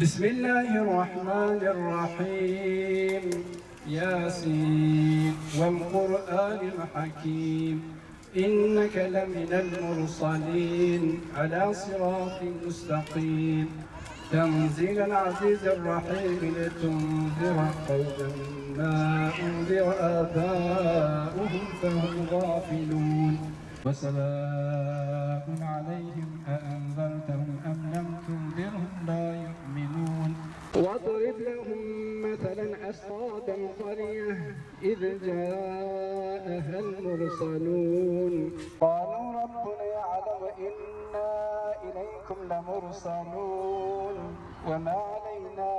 بسم الله الرحمن الرحيم ياسين والقرآن الحكيم إنك لمن المرسلين على صراط مستقيم تنزيل العزيز الرحيم لتنذر قوما ما أنذر آباؤهم فهم غافلون وسواء عليهم أأنذرتهم أم لم تنذرهم لا يؤمنون واضرب لهم مثلا أصحاب القرية إذ جاءها المرسلون قالوا ربنا يعلم إنا إليكم لمرسلون وما علينا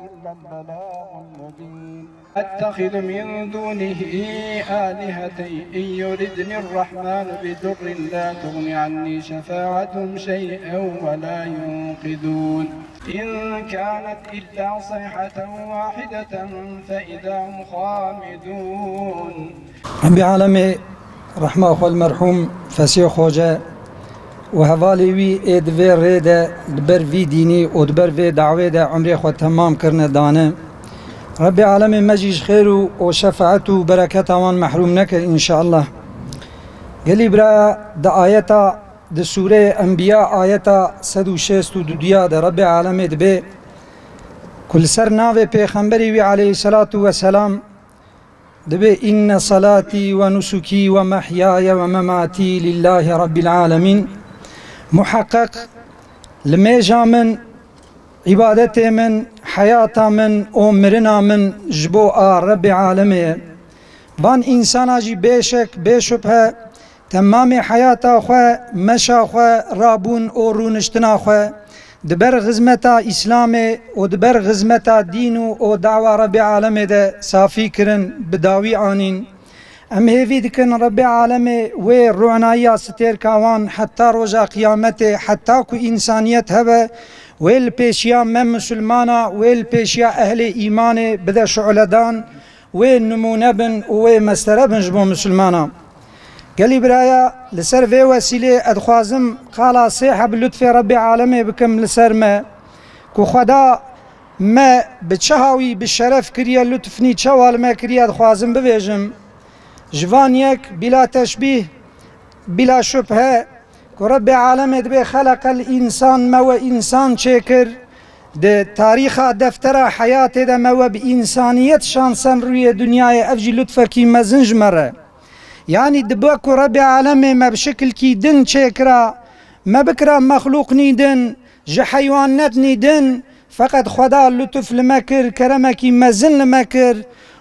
إلا البلاغ المبين أتخذ من دونه آلهة إن يردني الرحمن بضر لا تغن عني شفاعتهم شيئا ولا ينقذون إن كانت إلا صيحة واحدة فإذا هم خامدون. رب العالمين رحمه أخو المرحوم فسيح خوجة وهوالي وي ادوي ريدا دبر في ديني ودبر في دعوة دا عمري خو تمام كرنا دانه. رب العالمين مجيش خير وشفاعته وبركته وان محروم نكر إن شاء الله. قالي برا دا آياتا دا سورة أنبياء آياتا 162 دا رب العالمين دبي كل سر ناوي پیغمبري وي عليه الصلاة والسلام دبي إن صلاتي ونسكي ومحياي ومماتي لله رب العالمين محقق لميجا من عبادتي من حياتا من عمرنا من جبو رب العالمين بان إنسانا جي بيشك بيشبه تمام حياتا خوا مشا خوا رابون او رونشتنا خوا دبر غزمتا اسلامي و دبر غزمتا دينو او دعوة رب العالمين ده صافي كرن بداوي آنين ام هيفي دكن رب العالمين و رعنايا ستير كاوان حتى رجا قيامته حتى كو انسانيت هبه ويل بيشيا من مسلمانا ويل بيشيا اهل ايمان بدا شعلدان ويل نمونبن و مستربن جبو مسلمانا قالي برايا لسر في وسيلة ادخوازم قالا صيحة باللطف رب العالمين بكم لسر ما كو خدا ما بتشهاوي بالشرف كريا لطفني تشوال ما كريا ادخوازم ببيجم جوانيك بلا تشبيه بلا شبهة كو رب العالمين دبي خلق الإنسان ما وإنسان شاكر ده تاريخ دفتر حياته ده ما بإنسانية شانسان روي دنيا أفجي لطفكي مزنج مرة يعني دباكو رب العالمين ما بشكل كي دن شاكرا ما بكرا مخلوق نيدن جا حيوانات نيدن فقط خدا لطف لمكر كرمكي مزن لمكر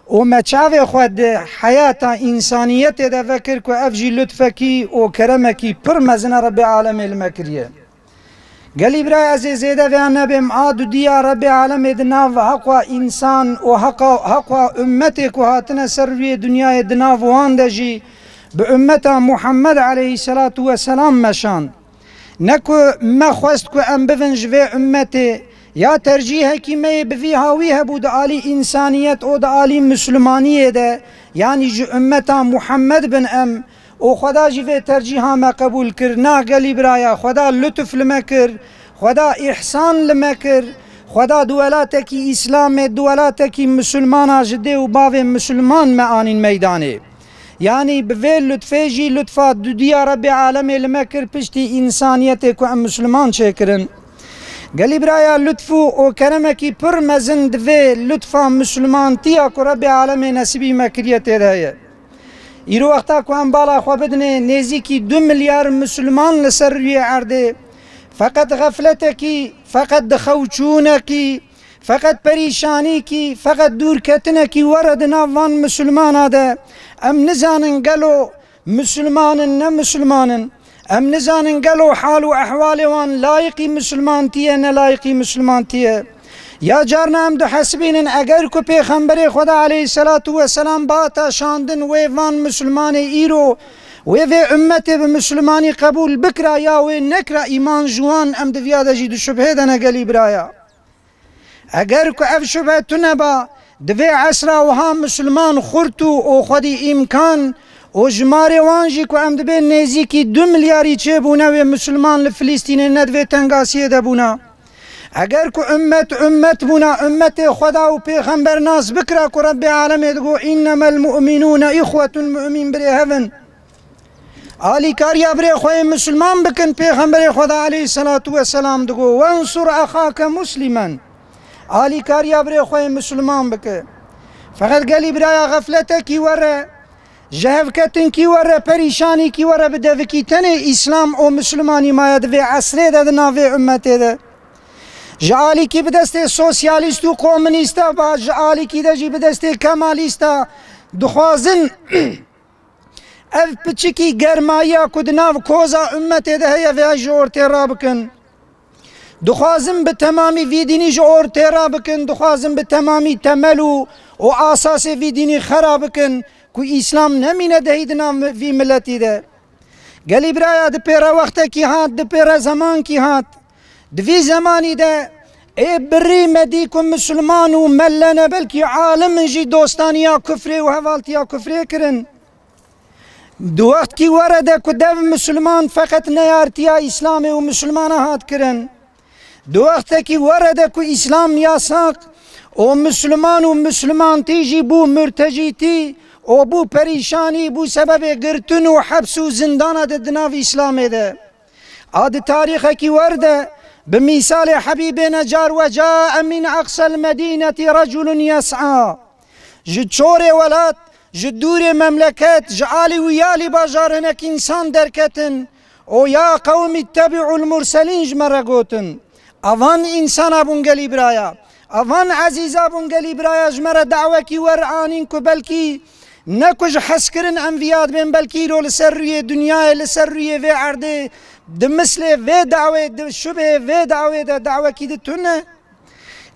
وما تشافي خود حياة إنسانية دا فكر كو أفجي لطفكي وكرمكي پر مزن رب العالمين المكرية قالي براي عزيزي دا في النبي معاد ديا رب العالمين دناف حقا إنسان وحقا أمتك وهاتنا سروية دنيا دناف واندجي بأمتا محمد عليه الصلاة والسلام مشان نكو ما خواستكو أم بفنج في أمتي يا ترجيها كي بفي هاويها بود آلي إنسانية او دا آلي مسلمانية دا يعني جو أمتا محمد بن أم و خدا جي في ترجيها ما قبول كر نا قالي برايا خدا لطف لمكر خدا إحسان لمكر خدا دولاتك إسلام دولاتك مسلمان جدي و باوي مسلمان ما آنين ميداني يعني بفي لطفي جي لطفات دوديا رب العالمين لمكر پشتي إنسانيتك و مسلمان شكرن قالي برايا لطفو وكرمكي پر مزن دفي لطفا مسلمان تياكو رب العالمين نسبي مكريته دايا إيرو وقتا كو هم بالا خوا بدني نزيكي 2 مليار مسلمان لسروية عرضه فقط غفلتكي فقط دخوچونكي فقط پریشانيكي فقط دور كتنكي وردنا وان مسلمان هذا ام نزانن قالوا مسلمان نمسلمان ام نزانن قالوا حال واحوال وان لايقي مسلمان تيه نلايقي مسلمان تيه يا جارنا ام دو حسبين اگر کو پیغمبر خدا عليه الصلاة والسلام باتا شاندن ويفان مسلمان ايرو ويفي امتي بمسلماني قبول بكرا يا وين نكرا ايمان جوان ام دفيادا جيدو شبه دنا قلي برايا اگر کو اف شبه تنبا دفي عسرا وها مسلمان خورتو او خدي امكان و جماري وانجي كو ام دبي نزيكي 2 ملياري چه بونا و مسلمان لفلسطين ندوي تنگاسيه دبونا اگر کو امت بونا امت خدا و پیغمبر ناس بکرا کو رب العالمین دگو انما المؤمنون اخوة مؤمن بری هفن آلی کاریا بری خواه مسلمان بکن پیغمبر خدا علیه الصلاة والسلام دگو وانصر اخاک مسلما آلی کاریا بری خواه مسلمان بکن فقط گلی برایا غفلتا کی وره جهفکتن کی وره پریشانی کی وره بدوکی تنه اسلام و مسلمانی ماید و عصره ده ناوه امته ده جعالی کی بدسته سوسیالیست و کمونیستا با جعالی کی ده جی بدسته کمالیستا دخوازن اف پچکی گرمایا کد ناو کوزا امته ده هیا و جور تیرا بکن دخوازن به تمامی ویدینی جور تیرا بکن دخوازن به تمامی تملو و اساس ویدینی خراب بکن کو اسلام نمینه دهید نام وی ملتی ده گلی برایا ده پیرا وقت کی هات ده پیرا زمان کی هات دوی زمانی ده ای بری مدی کو مسلمان و ملنه بلکی عالم جی دوستانیا کفری و حوالتیا کفری کرن دو وقت کی ورده کو دو مسلمان فقط نیارتیا اسلام و مسلمان هات کرن دو وقت کی ورده کو اسلام یاساق و مسلمان تیجی بو مرتجی تی و بو پریشانی بو سبب گرتن و حبس و زندان ده دناو اسلام ده آد تاریخ کی ورده بمثال حبیب نجار و جاء من اقصى المدینة رجل یسعا جدشور ولات جدور مملکت جعالی و یالی باجارنک انسان درکتن و یا قوم اتبعوا المرسلین جمره گوتن اوان انسان ابون گلی برایا اوان عزیزا بون گلی برای جمره دعوه کی ور آنین کو بلکی نکوش حس کرن انویاد بین بلکی رو لسر روی دنیای لسر روی وی عرده ده مثل وی دعوه ده شبه وی دعوه ده دعوه کی ده تونه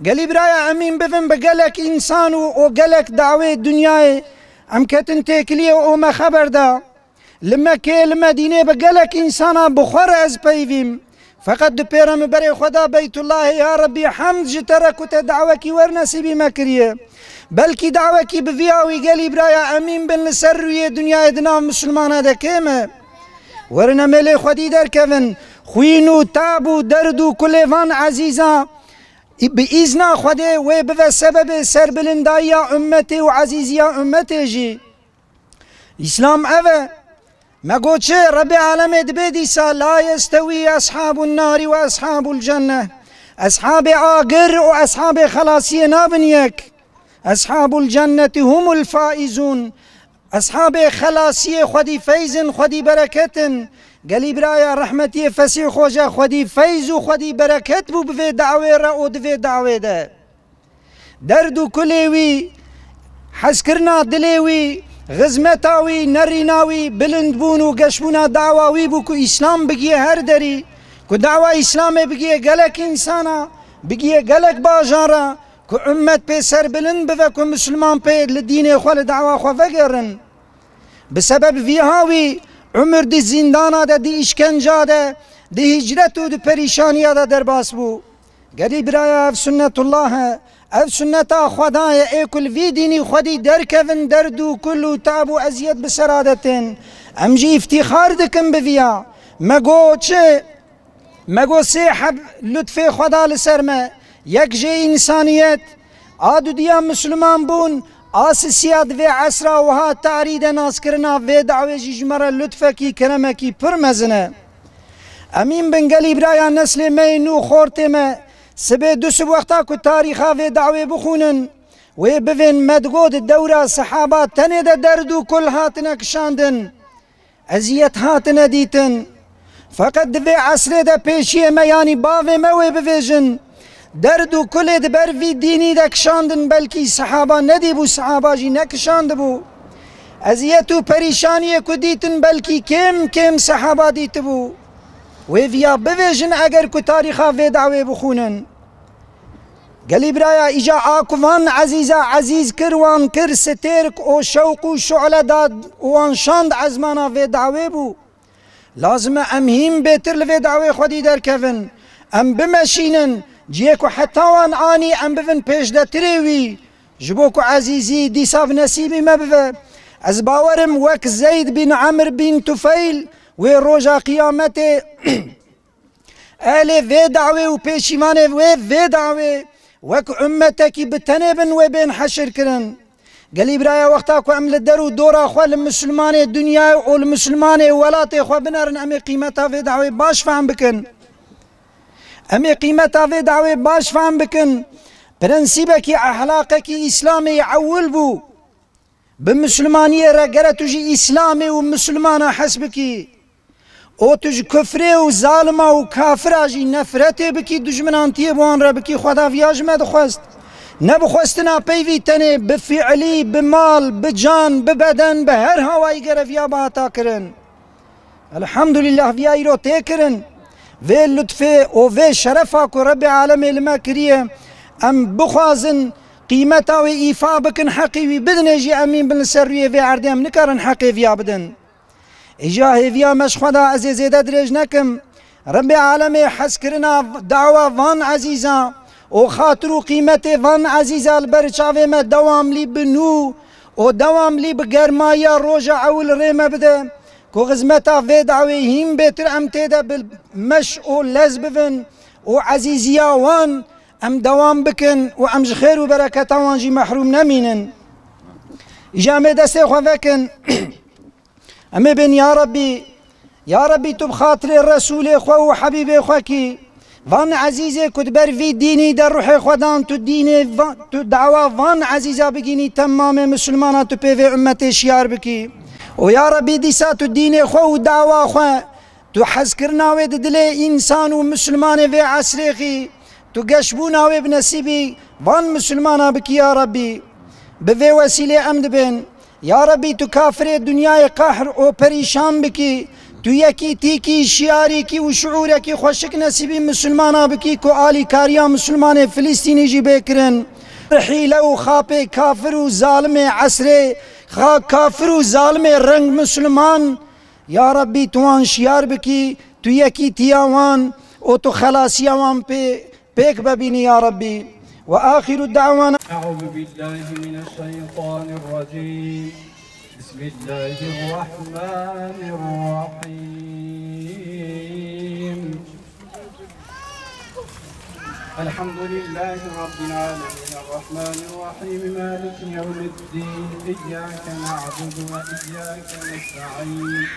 گلی برای امین بفن بگلک انسان و گلک دعوه دنیای ام کتن تکلیه و ما خبر ده لما که المدینه بگلک انسانا بخور از پیویم فقط دو پیرم بری خدا بیت الله یا ربی حمد جتره کتا دعوه کی ور نصیبی مکریه بلکی دعوه کی بویاوی گلی برایا امین بن لسر روی دنیای دنام مسلمانه ده کمه ورنه ملی خودی در کون خوینو تابو دردو کلیوان عزیزا بإذن خوده و به سبب سربلندایی امتی و عزیزی امتی جی اسلام اوه مگو چه رب العالمین دبیدیسا لا یستوی اصحاب النار و اصحاب الجنه اصحاب آگر و اصحاب خلاصی نابن یک اصحاب الجنه هم الفائزون اصحاب خلاصی خودی فیزن خودی برکتن گلی برایا رحمتی فسیح خوجا خودی فیز و خودی برکت بو بوی دعوه را و دوی دعوه ده دردو کلیوی حس کرنا دلیوی غزمتاوی نریناوی بلند بون و گشبونا دعواوی بو که اسلام بگیه هر دری که دعوه اسلام بگیه گلک انسانا بگیه گلک باجارا که امت پی سر بلند بوه که مسلمان پی لدین خوال دعوه خواه وگرن بسبب ویهاوی عمر دی زندانا ده دی اشکنجا ده دی هجرت و دی پریشانیا ده در باس بو گلی برایا اف سنت الله اف سنت خدای ای کل وی دینی خودی درکون دردو کلو تعب و ازیت بسرادتن امجی افتخار دکن بویا مگو چه مگو سیحب لطف خدا لسرمه یک جه انسانیت آدو دیا مسلمان بون آسسیات و عصرا و ها تعرید ناس کرنا و دعوه جمره لطفه کی کرمه کی پرمزنه امین بنگلی برایا نسل مینو خورته ما سبه دو سب وقتا که تاریخا و دعوه بخونن و ببین مدگود دوره صحابات تنه ده دردو کل هاتنه کشاندن ازیت هاتنه دیتن فقط دوی عصر ده پیشی ما یعنی باوه موی بویجن دردو کل ده بر وی دینی ده کشاندن بلکی صحابه ندی بو صحابه جی نکشاند بو ازیت و پریشانی که دیتن بلکی کم صحابه دیت بو و ویا بویجن اگر که تاریخا و دعوه بخونن گلی برایا ایجا آکوان عزیزا عزیز کروان کر سترک و شوق و شعله داد وان شاند عزمانا و دعوه بو لازم امهیم بهتر لوی دعوه خودی در کفن ام بمشینن جیکو حتی وان آنی ام بفن پیش ده تریوی جبوکو عزیزی دیساف نصیبی مبوه از باورم وک زید بن عمر بن طفیل و روژا قیامت آله في دعوه و پیشیمانه في دعوه وك امتك بتنبن وبين حشر كرن قال برايا وقتا كو عمل درو دورا خو المسلمان الدنيا والمسلمان ولاتي خو بنرن امي قيمتها في دعوه باش فهم بكن امي قيمتها في دعوه باش فهم بكن برنسيبك اخلاقك اسلامي يعول بو بمسلمانيه رجره تجي اسلامي ومسلمانه حسبكي او تج كفري وظالمه وكافره جي نفرتي بكي دجمنانتي بوان ربكي خدا فياج ما دخست نبخستنا بيفي تاني بفعلي بمال بجان ببدن بهر هواي قرف يا باتا كرن الحمد لله في ايرو تكرن في اللطفه او في شرفك رب العالمين لما كريه ام بخوازن قيمتها وإيفاء بكن حقي بدن يجي امين بن سريه في عردهم نكرن حقي فيها بدن اجاه فيها مش خدا عزيز درج نكم رب العالمين حسكرنا دعوة فان عزيزة وخاطرو قيمتي فان عزيزة البرشافي ما دوام لي بنو ودوام لي بقرمايا روجع اول ريما بدا كو غزمتا في دعوة هم بيتر ام تيدا بالمش او لزبفن وعزيزيا وان ام دوام بكن وام خير وبركة وانجي محروم نمينن جامي دستي خوفكن امي بن يا ربي تب خاطر الرسول خو وحبيبي خوكي فان عزيزي كتبر في ديني در روحي خدان تو ديني تو دعوة فان عزيزة بكيني تمام مسلمانة تو بيفي امتي شيار بكي ويا ربي ديسا تو ديني خو ودعوة خو تو حزكرنا ويد دلي انسان ومسلمان في عسريخي تو قشبونا وي بنسيبي فان مسلمانة بكي يا ربي بفي وسيلة امد بن يا ربي تو كافر الدنيا قهر او پريشان بكي تو يكي تيكي شياريكي وشعوركي خوشك نسيبي مسلمانا بكي كو آلي كاريا مسلمان فلسطيني جي بكرن حيلة وخابي كافر وظالم عسري كافر وظالم رنگ مسلمان يا ربي توان شيار بكي تو يكي تياوان او تو خلاصياوان بيك ببيني يا ربي وآخر الدعوانا أعوذ بالله من الشيطان الرجيم بسم الله الرحمن الرحيم الحمد لله رب العالمين الرحمن الرحيم مالك يوم الدين إياك نعبد وإياك نستعين